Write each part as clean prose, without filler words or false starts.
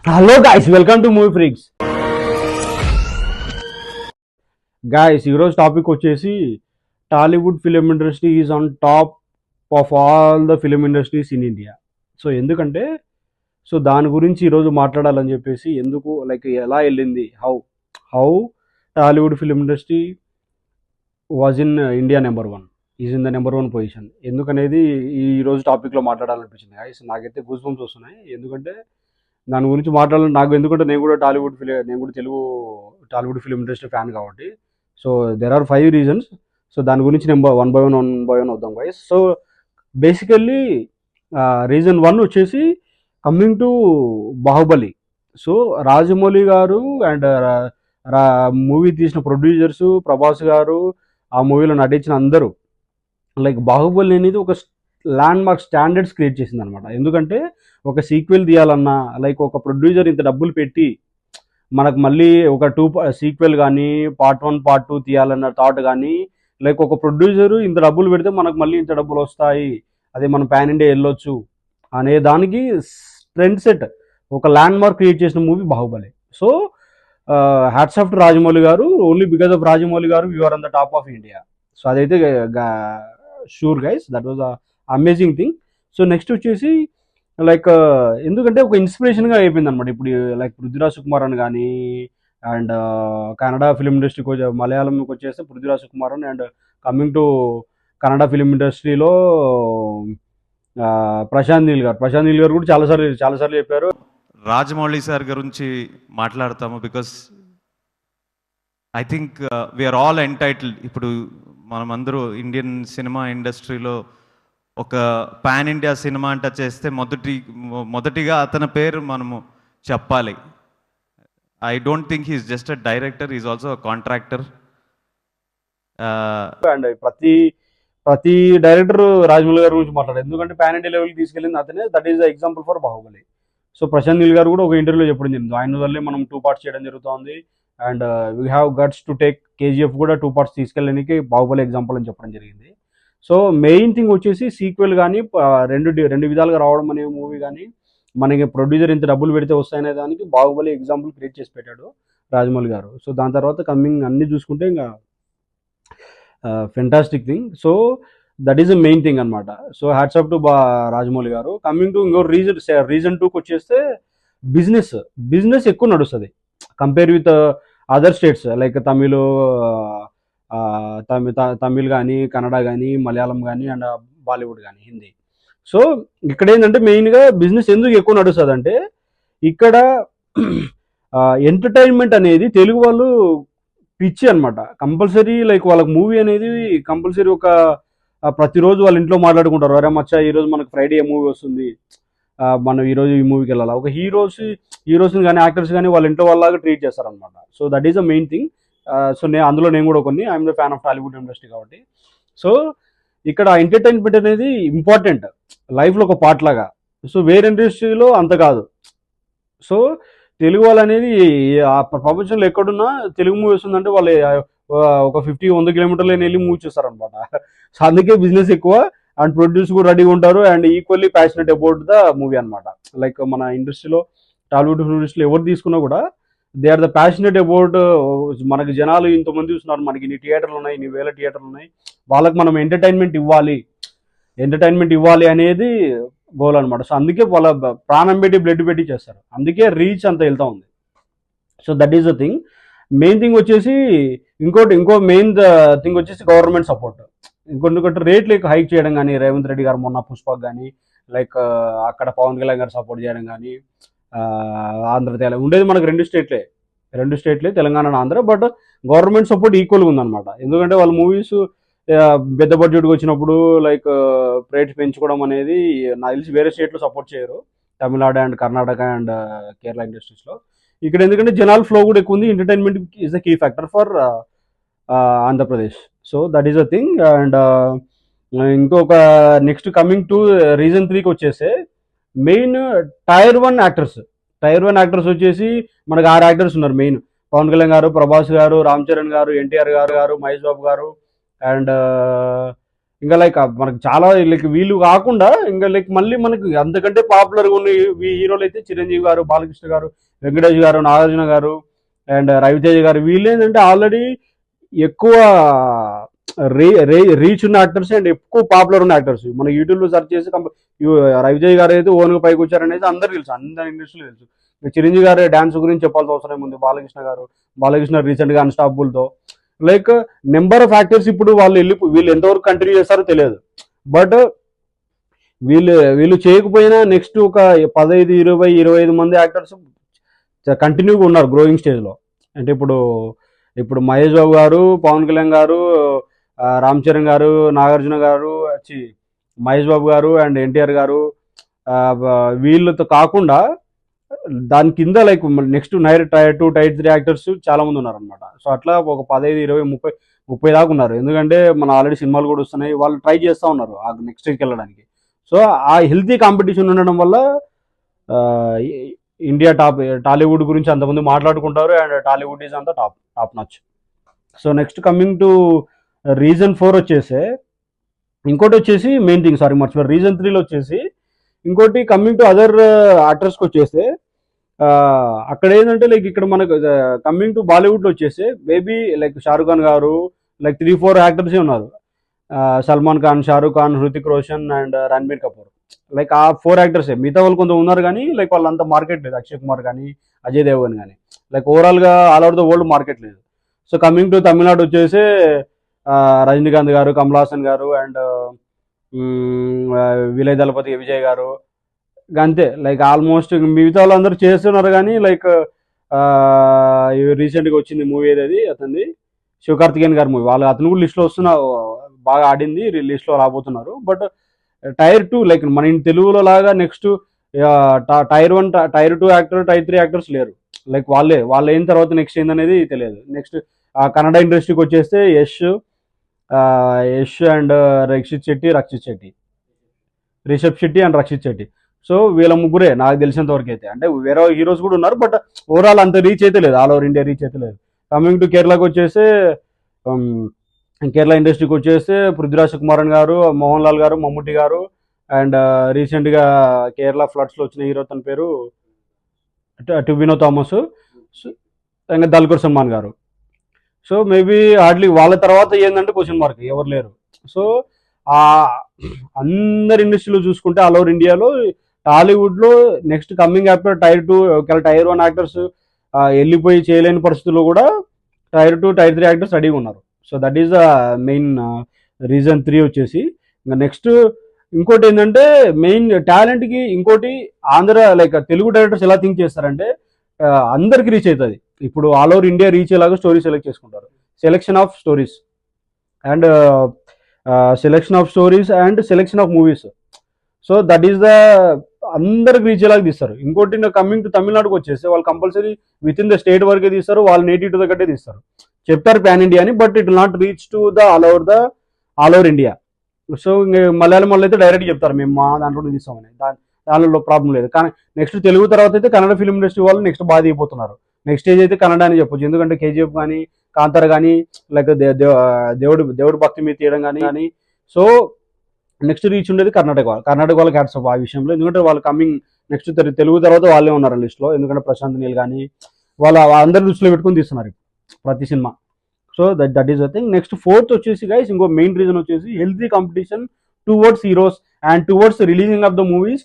Hello guys, welcome to movie freaks. Guys, ఈరోజు topic వచ్చేసి Tollywood film industry is on top of all the film industries in India. So ఎందుకంటే దాని గురించి ఈరోజు మాట్లాడాలని చెప్పేసి, ఎందుకు లైక్ ఎలా వెళ్ళింది, how Tollywood film industry was in India number one, is in the number one position ఎందుకనేది ఈరోజు టాపిక్లో మాట్లాడాలనిపించింది. గాయ్స్, నాకైతే గూస్ బంప్స్ వస్తున్నాయి. ఎందుకంటే దాని గురించి మాట్లాడాలని నాకు, ఎందుకంటే నేను కూడా Telugu Tollywood film industry fan కాబట్టి. So there are 5 reasons. So దాని గురించి వన్ బై వన్ వద్దాం గైస్. సో బేసికల్లీ రీజన్ 1 వచ్చేసి coming to Baahubali. So Rajamouli garu and movie తీసిన ప్రొడ్యూసర్స్, ప్రభాస్ గారు, ఆ మూవీలో నటించిన అందరూ, లైక్ బాహుబలి అనేది ఒక ల్యాండ్ మార్క్ స్టాండర్డ్స్ క్రియేట్ చేసింది అనమాట. ఎందుకంటే ఒక సీక్వెల్ తీయాలన్నా, లైక్ ఒక ప్రొడ్యూసర్ ఇంత డబ్బులు పెట్టి మనకు మళ్ళీ ఒక సీక్వెల్ కానీ పార్ట్ 1 పార్ట్ 2 తీయాలన్న థాట్ కానీ, లైక్ ఒక ప్రొడ్యూసరు ఇంత డబ్బులు పెడితే మనకు మళ్ళీ ఇంత డబ్బులు వస్తాయి, అదే మనం పాన్ ఇండియా వెళ్ళొచ్చు అనే దానికి ట్రెండ్ సెట్, ఒక ల్యాండ్ మార్క్ క్రియేట్ చేసిన movie Baahubali. So hats off to Rajamouli garu. Only because of Rajamouli garu you are on the top of India. So అదైతే sure guys, that was amazing thing. So next వచ్చేసి లైక్ ఎందుకంటే ఒక ఇన్స్పిరేషన్గా అయిపోయింది అనమాట. ఇప్పుడు లైక్ పృథ్వీరాజ్ సుకుమారన్ కానీ, అండ్ కన్నడ ఫిలిం ఇండస్ట్రీకి మలయాళంకి వచ్చేస్తే Prithviraj Sukumaran, and coming to Kannada film ఇండస్ట్రీలో ప్రశాంత్ నీల్ గారు కూడా చాలాసార్లు చెప్పారు. రాజమౌళి సార్ గురించి మాట్లాడతాము because I think we are all entitled. ఇప్పుడు మనమందరూ ఇండియన్ సినిమా ఇండస్ట్రీలో ఒక పాన్ ఇండియా సినిమా అంట చేస్తే మొదటిగా అతని పేరు మనము చెప్పాలి. I don't think he's just a director, is also a contractor. And ప్రతి డైరెక్టర్ రాజమౌళి గారి గురించి మాట్లాడారు, ఎందుకంటే పాన్ ఇండియా లెవెల్కి తీసుకెళ్ళింది అతనే. That is the example for Baahubali. So Prashanth Neel garu కూడా ఒక ఇంటర్వ్యూలో చెప్పడం జరిగింది, ఆయన వల్లే మనం 2 పార్ట్స్ చేయడం జరుగుతుంది, and we have guts to take KGF కూడా 2 పార్ట్స్ తీసుకెళ్ళడానికి బాహుబలి ఎగ్జాంపుల్ అని చెప్పడం జరిగింది. సో మెయిన్ థింగ్ వచ్చేసి సీక్వెల్ కానీ రెండు విధాలుగా రావడం అనే మూవీ కానీ, మనకి ప్రొడ్యూసర్ ఇంత డబ్బులు పెడితే వస్తాయనే దానికి బాహుబలి ఎగ్జాంపుల్ క్రియేట్ చేసి పెట్టాడు రాజమౌళి గారు. సో దాని తర్వాత కమింగ్ అన్ని చూసుకుంటే ఇంకా fantastic thing. So that is the main thing అనమాట. So hats off to Rajamouli garu. Coming to ఇంకో రీజన్ 2కి వచ్చేస్తే బిజినెస్ ఎక్కువ నడుస్తుంది compare with other states, like Tamil కానీ, కన్నడ కానీ, మలయాళం కానీ, అండ్ బాలీవుడ్ కానీ, హిందీ. సో ఇక్కడ ఏంటంటే మెయిన్గా బిజినెస్ ఎందుకు ఎక్కువ నడుస్తుంది అంటే, ఇక్కడ ఎంటర్టైన్మెంట్ అనేది తెలుగు వాళ్ళు పిచ్చి అనమాట. కంపల్సరీ లైక్ వాళ్ళకి మూవీ అనేది కంపల్సరీ ఒక ప్రతిరోజు వాళ్ళ ఇంట్లో మాట్లాడుకుంటారు, అరే మచ్చా ఈరోజు మనకు ఫ్రైడే మూవీ వస్తుంది, మనం ఈరోజు ఈ మూవీకి వెళ్ళాలి. ఒక హీరోస్ని కానీ యాక్టర్స్ కానీ వాళ్ళ ఇంట్లో వాళ్ళలాగా ట్రీట్ చేస్తారనమాట. So that is the main thing. So అందులో నేను కూడా I'm the fan of Tollywood industry కాబట్టి. సో ఇక్కడ ఎంటర్టైన్మెంట్ అనేది ఇంపార్టెంట్ లైఫ్లో ఒక పార్ట్ లాగా. సో వేరే ఇండస్ట్రీలో అంత కాదు. సో తెలుగు వాళ్ళు అనేది ప్రపంచంలో ఎక్కడున్నా తెలుగు మూవీ వస్తుందంటే వాళ్ళు ఒక 50-100 కిలోమీటర్లు వెళ్ళి మూవీ చూస్తారనమాట. సో అందుకే బిజినెస్ ఎక్కువ, అండ్ ప్రొడ్యూస్ కూడా రెడీగా ఉంటారు, and equally passionate about the movie అనమాట. లైక్ మన ఇండస్ట్రీలో టాలీవుడ్ ఇండస్ట్రీలో ఎవరు తీసుకున్నా కూడా they are the passionate about. మనకి జనాలు ఇంతమంది చూస్తున్నారు, మనకి ఇన్ని థియేటర్లు ఉన్నాయి, ఇన్ని వేల థియేటర్లు ఉన్నాయి, వాళ్ళకి మనం ఎంటర్టైన్మెంట్ ఇవ్వాలి అనేది గోల్ అనమాట. సో అందుకే వాళ్ళ ప్రాణం పెట్టి బ్లడ్ పెట్టి చేస్తారు, అందుకే రీచ్ అంత వెళ్తా ఉంది. So that is the thing. Main thing వచ్చేసి ఇంకో మెయిన్ థింగ్ వచ్చేసి గవర్నమెంట్ సపోర్ట్. ఇంకొకటి రేట్లు హైక్ చేయడం కానీ, రేవంత్ రెడ్డి గారు మొన్న పుష్పక్ కానీ, లైక్ అక్కడ పవన్ కళ్యాణ్ గారు సపోర్ట్ చేయడం కానీ, ఆంధ్ర తెలంగాణ ఉండేది మనకు 2 స్టేట్లే Telangana Andhra, but government support ఈక్వల్గా ఉందన్నమాట. ఎందుకంటే వాళ్ళ మూవీస్ పెద్ద బడ్జెట్కి వచ్చినప్పుడు లైక్ రేట్స్ పెంచుకోవడం అనేది నాకు తెలిసి వేరే స్టేట్లో సపోర్ట్ చేయరు, తమిళనాడు అండ్ కర్ణాటక అండ్ కేరళ ఇండస్ట్రీస్లో. ఇక్కడ ఎందుకంటే జనాల ఫ్లో కూడా ఎక్కువ ఉంది, entertainment is the key factor for Andhra Pradesh. So that is the thing. And ఇంకొక నెక్స్ట్ కమింగ్ టు రీజన్ 3కి వచ్చేస్తే మెయిన్ టైర్ 1 యాక్టర్స్ వచ్చేసి మనకు 6 యాక్టర్స్ ఉన్నారు. మెయిన్ పవన్ కళ్యాణ్ గారు, ప్రభాస్ గారు, రామ్ చరణ్ గారు, ఎన్టీఆర్ గారు, మహేష్ బాబు గారు, అండ్ ఇంకా లైక్ మనకు చాలా లైక్ వీళ్ళు కాకుండా ఇంకా లైక్ మళ్ళీ మనకు అంతకంటే పాపులర్గా ఉన్న ఈ హీరోలు అయితే చిరంజీవి గారు, బాలకృష్ణ గారు, వెంకటేష్ గారు, నాగార్జున గారు అండ్ రవితేజ గారు, వీళ్ళు ఏంటంటే ఆల్రెడీ ఎక్కువ రీచ్ ఉన్న యాక్టర్స్ అండ్ ఎక్కువ పాపులర్ ఉన్న యాక్టర్స్. మన యూట్యూబ్లో సెర్చ్ చేసి రవితేజ గారు అయితే ఓన్గా పైకి వచ్చారనేది అందరు తెలుసు, అందరి ఇండస్ట్రీలో తెలుసు. చిరంజీవి గారు డ్యాన్స్ గురించి చెప్పాల్సిన అవసరం ఉంది. బాలకృష్ణ రీసెంట్గా అన్స్టాపుల్తో లైక్ నెంబర్ ఆఫ్ యాక్టర్స్ ఇప్పుడు వీళ్ళు ఎంతవరకు కంటిన్యూ చేస్తారో తెలియదు. బట్ వీళ్ళు చేయకపోయినా నెక్స్ట్ ఒక 15, 20, 25 మంది యాక్టర్స్ కంటిన్యూగా ఉన్నారు గ్రోయింగ్ స్టేజ్లో. అంటే ఇప్పుడు మహేష్ బాబు గారు, పవన్ కళ్యాణ్ గారు, రామ్ చరణ్ గారు, నాగార్జున గారు, మహేష్ బాబు గారు అండ్ ఎన్టీఆర్ గారు, వీళ్ళతో కాకుండా దాని కింద like next tier 2, tier 3 actors చాలా మంది ఉన్నారనమాట. సో అట్లా ఒక 15, 20, 30 దాకా ఉన్నారు. ఎందుకంటే మన ఆల్రెడీ సినిమాలు కూడా వస్తున్నాయి, వాళ్ళు ట్రై చేస్తూ ఉన్నారు ఆ నెక్స్ట్ స్టేజ్కి వెళ్ళడానికి. సో ఆ హెల్తీ కాంపిటీషన్ ఉండడం వల్ల ఇండియా టాలీవుడ్ గురించి అంతమంది మాట్లాడుకుంటారు అండ్ టాలీవుడ్ ఈజ్ అంతా top notch. So next coming to reason 4 వచ్చేసి ఇంకోటి వచ్చేసి మెయిన్ థింగ్, సారీ మర్చిపోయారు, రీజన్ 3లో వచ్చేసి ఇంకోటి కమింగ్ టు అదర్ యాక్టర్స్కి వచ్చేస్తే అక్కడ ఏంటంటే లైక్ ఇక్కడ మనకు కమింగ్ టు బాలీవుడ్లో వచ్చేసి మేబీ లైక్ షారుఖ్ ఖాన్ గారు లైక్ 3-4 యాక్టర్సే ఉన్నారు. సల్మాన్ ఖాన్, షారుఖ్ ఖాన్, హృతిక్ రోషన్ అండ్ రణబీర్ కపూర్. లైక్ ఆ 4 యాక్టర్సే. మిగతా వాళ్ళు కొంత ఉన్నారు కానీ లైక్ వాళ్ళంతా మార్కెట్ లేదు. అక్షయ్ కుమార్ కానీ, అజయ్ దేవగన్ కానీ లైక్ ఓవరాల్గా all over the world market లేదు. సో కమింగ్ టు తమిళనాడు వచ్చేసి రజనీకాంత్ గారు, కమల్ హాసన్ గారు అండ్ విలయ్ దళపతి విజయ్ గారు, అంతే. లైక్ ఆల్మోస్ట్ మిగతా వాళ్ళందరూ చేస్తున్నారు కానీ లైక్ రీసెంట్గా వచ్చింది మూవీ ఏది అతనిది, శివకార్తికేయన్ గారి మూవీ, అతను కూడా లిస్ట్లో బాగా ఆడింది, లిస్ట్లో రాబోతున్నారు. బట్ టైర్ 2 లైక్ మన తెలుగులో లాగా next tier 1, tier 2 actor, tier 3 actors లేరు. లైక్ వాళ్ళు అయిన తర్వాత నెక్స్ట్ ఏందనేది తెలియదు. నెక్స్ట్ కన్నడ ఇండస్ట్రీకి వచ్చేస్తే Yash and Rishab Shetty and Rakshit Shetty. So వీళ్ళ ముగ్గురే నాకు తెలిసినంత వరకు అయితే. అంటే వేరే హీరోస్ కూడా ఉన్నారు బట్ ఓవరాల్ అంత రీచ్ అయితే లేదు, ఆల్ ఓవర్ ఇండియా రీచ్ అయితే లేదు. కమింగ్ టు కేరళకి వచ్చేస్తే కేరళ ఇండస్ట్రీకి వచ్చేస్తే పృథ్వీరాజ్ కుమారన్ గారు, మోహన్ లాల్ గారు, మమ్ముట్టి గారు అండ్ రీసెంట్గా కేరళ ఫ్లడ్స్లో వచ్చిన హీరో తన పేరు టుబినో థామస్, ఇంకా దల్కర్ సల్మాన్ గారు. సో మేబీ హార్డ్లీ వాళ్ళ తర్వాత ఏంటంటే క్వశ్చన్ మార్క్, ఎవరు లేరు. సో అందరి ఇండస్ట్రీలో చూసుకుంటే ఆల్ ఓవర్ ఇండియాలో టాలీవుడ్లో నెక్స్ట్ కమింగ్ ఆఫ్టర్ టైర్ 2, ఒకవేళ టైర్ 1 యాక్టర్స్ వెళ్ళిపోయి చేయలేని పరిస్థితుల్లో కూడా టైర్ 2, టైర్ 3 యాక్టర్స్ రెడీగా ఉన్నారు. So that is the main reason 3 వచ్చేసి. ఇంకా నెక్స్ట్ ఇంకోటి ఏంటంటే మెయిన్ టాలెంట్కి ఇంకోటి లైక్ తెలుగు డైరెక్టర్స్ ఎలా థింక్ చేస్తారంటే అందరికి రీచ్ అవుతుంది. ఇప్పుడు ఆల్ ఓవర్ ఇండియా రీచ్ అయ్యేలాగా స్టోరీ సెలెక్ట్ చేసుకుంటారు. Selection of stories and selection of movies. So that is the అందరికి రీచ్ అయ్యేలాగా తీస్తారు. ఇంకోటి కమింగ్ టు తమిళనాడుకి వచ్చేస్తే వాళ్ళు compulsory with in the state వరకే తీస్తారు, వాళ్ళు నేటివ్ టు దగ్గరే తీస్తారు. చెప్తారు ప్యాన్ ఇండియా అని, but it will not reach to the all over India. So Malayalam వాళ్ళు అయితే డైరెక్ట్ చెప్తారు మేము మా దాంట్లో తీస్తామని, దానిలో ప్రాబ్లం లేదు. కానీ నెక్స్ట్ తెలుగు తర్వాత అయితే కన్నడ ఫిల్మ్ ఇండస్ట్రీ వాళ్ళు నెక్స్ట్ బాగా దిగిపోతున్నారు. నెక్స్ట్ స్టేజ్ అయితే కన్నడ అని చెప్పొచ్చు. ఎందుకంటే కేజీఎఫ్ కానీ, కాంతార కానీ, లైక్ దేవుడు భక్తి మీద తీయడం కానీ. సో నెక్స్ట్ రీచ్ ఉండేది కర్ణాటక వాళ్ళకి హ్యాట్స్ ఆఫ్ ఆ విషయంలో. ఎందుకంటే వాళ్ళు కమింగ్ నెక్స్ట్ తెలుగు తర్వాత వాళ్ళే ఉన్నారు లిస్ట్లో. ఎందుకంటే ప్రశాంత్ నీల్ కానీ వాళ్ళు అందరి దృష్టిలో పెట్టుకుని తీస్తున్నారు ప్రతి సినిమా. So that is the thing. Next 4th వచ్చేసి గైస్ ఇంకో మెయిన్ రీజన్ వచ్చేసి healthy competition towards heroes and towards releasing of the movies.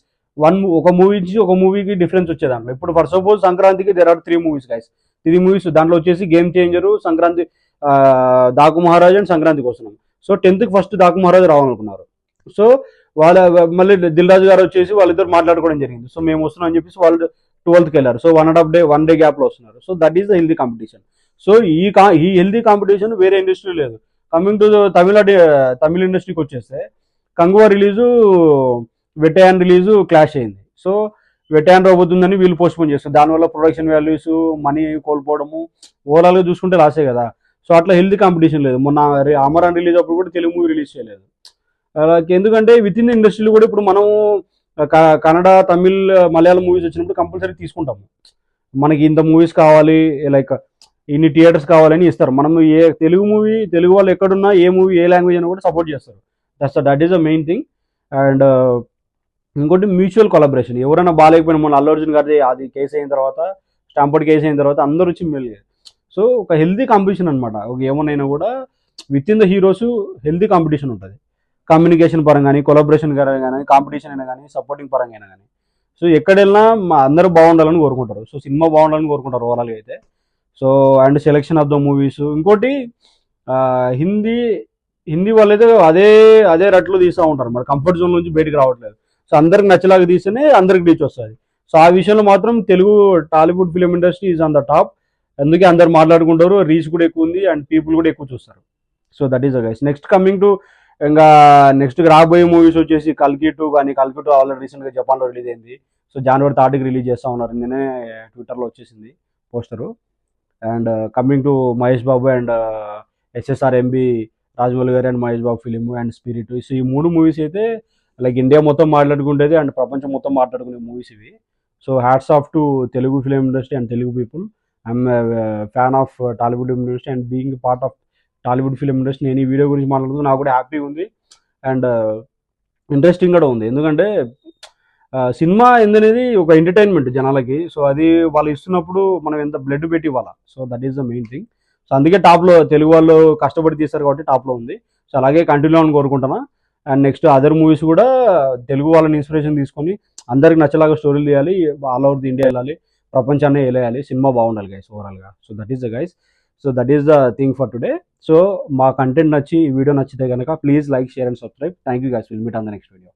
ఒక మూవీ నుంచి ఒక మూవీకి డిఫరెన్స్ వచ్చేదాంట్లో. ఇప్పుడు ఫర్ సపోజ్ సంక్రాంతికి there are 3 movies guys, 3 movies. దాంట్లో వచ్చేసి game changer, Sankranti, Daaku Maharaj and సంక్రాంతికి వస్తున్నాం. So 10th first Daaku Maharaj రావాలనుకున్నారు. సో మళ్ళీ దిల్ రాజు గారు వచ్చేసి వాళ్ళిద్దరు మాట్లాడుకోవడం జరిగింది. సో మేము వస్తున్నాం అని చెప్పేసి వాళ్ళు 12th వెళ్ళారు. సో 1.5 డే గ్యాప్లో వస్తున్నారు. So that is the healthy competition. So ఈ హెల్తీ కాంపిటీషన్ వేరే ఇండస్ట్రీ లేదు. కమింగ్ టు తమిళ ఇండస్ట్రీకి వచ్చేస్తే Kanguva release, Vettaiyan release clash అయింది. సో వెటయాన్ రాబోతుందని వీళ్ళు పోస్ట్పోన్ చేస్తారు. దానివల్ల ప్రొడక్షన్ వాల్యూస్, మనీ కోల్పోవడము, ఓవరాల్గా చూసుకుంటే లాసే కదా. సో అట్లా హెల్తీ కాంపిటీషన్ లేదు. మొన్న అమరాన్ రిలీజ్ అప్పుడు కూడా తెలుగు మూవీ రిలీజ్ చేయలేదు. ఎందుకంటే విత్ ఇన్ ద ఇండస్ట్రీలో కూడా ఇప్పుడు మనం కన్నడ, తమిళ్, మలయాళం మూవీస్ వచ్చినప్పుడు కంపల్సరీ తీసుకుంటాము. మనకి ఇంత మూవీస్ కావాలి, లైక్ ఇన్ని థియేటర్స్ కావాలని ఇస్తారు. మనం తెలుగు వాళ్ళు ఎక్కడున్నా ఏ మూవీ ఏ లాంగ్వేజ్ అయినా కూడా సపోర్ట్ చేస్తారు. That is the main thing. And ఇంకోటి మ్యూచువల్ కొలాబరేషన్. ఎవరైనా బాగాలేకపోయినా మొన్న అల్లు అర్జున్ గారిది అది కేసు అయిన తర్వాత, స్టాంపర్డ్ కేసు అయిన తర్వాత అందరూ వచ్చి మెల్లి. సో ఒక హెల్తీ కాంపిటీషన్ అనమాట. ఒక ఏమనైనా కూడా with in the heroes healthy competition ఉంటుంది. కమ్యూనికేషన్ పరంగా కానీ, కొలాబరేషన్ పరంగా కానీ, కాంపిటీషన్ అయినా కానీ, సపోర్టింగ్ పరంగా అయినా కానీ. సో ఎక్కడెళ్ళినా మా అందరూ బాగుండాలని కోరుకుంటారు. సో సినిమా బాగుండాలని కోరుకుంటారు ఓవరాల్గా అయితే. So and selection of the movies. ఇంకోటి ఆ, హిందీ హిందీ వాళ్ళైతే అదే అదే రట్లో తీస్తూ ఉంటారు. మరి కంఫర్ట్ జోన్ నుంచి బయటికి రావట్లేదు. సో అందరికి నచ్చలాగా తీస్తేనే అందరికి రీచ్ వస్తుంది. సో ఆ విషయంలో మాత్రం Telugu Tollywood film industry is on the top. అందుకే అందరు మాట్లాడుకుంటారు, రీచ్ కూడా ఎక్కువ ఉంది అండ్ పీపుల్ కూడా ఎక్కువ చూస్తారు. So that is the guys. Next coming to ఇంకా నెక్స్ట్ రాబోయే మూవీస్ వచ్చేసి కల్కి 2 కానీ. కల్కి 2 ఆల్రెడీ రీసెంట్గా జపాన్లో రిలీజ్ అయింది. సో జనవరి 3కి రిలీజ్ చేస్తూ ఉన్నారు. నేనే ట్విట్టర్లో వచ్చేసింది poster. And coming to Mahesh Babu and SSR MB Rajamouli garu and Mahesh Babu film and spirit. So ఈ 3 మూవీస్ అయితే లైక్ ఇండియా మొత్తం మాట్లాడుకుంటేది అండ్ ప్రపంచం మొత్తం మాట్లాడుకునే మూవీస్ ఇవి. So hats off to Telugu film industry and Telugu people. I'm fan of Tollywood industry and being part of Tollywood film industry. నేను ఈ video గురించి మాట్లాడుతూ నాకు కూడా హ్యాపీగా ఉంది అండ్ ఇంట్రెస్టింగ్ కూడా ఉంది. ఎందుకంటే సినిమా ఏందనేది ఒక ఎంటర్టైన్మెంట్ జనాలకి. సో అది వాళ్ళు ఇస్తున్నప్పుడు మనం ఎంత బ్లడ్ పెట్టి ఇవ్వాలా. So that is the main thing. So అందుకే టాప్లో తెలుగు వాళ్ళు కష్టపడి తీస్తారు కాబట్టి టాప్లో ఉంది. సో అలాగే కంటిన్యూ అని కోరుకుంటున్నా. అండ్ నెక్స్ట్ అదర్ మూవీస్ కూడా తెలుగు వాళ్ళని ఇన్స్పిరేషన్ తీసుకొని అందరికి నచ్చలాగా స్టోరీలు తీయాలి. ఆల్ ఓవర్ ది ఇండియా వెళ్ళాలి, ప్రపంచాన్ని వెళ్ళేయాలి. సినిమా బాగుండాలి గైస్ ఓవరాల్గా. So that is the guys. So that is the thing for today. So మా కంటెంట్ నచ్చి ఈ వీడియో నచ్చితే కనుక please like, share and subscribe. Thank you guys. Will meet on the next video.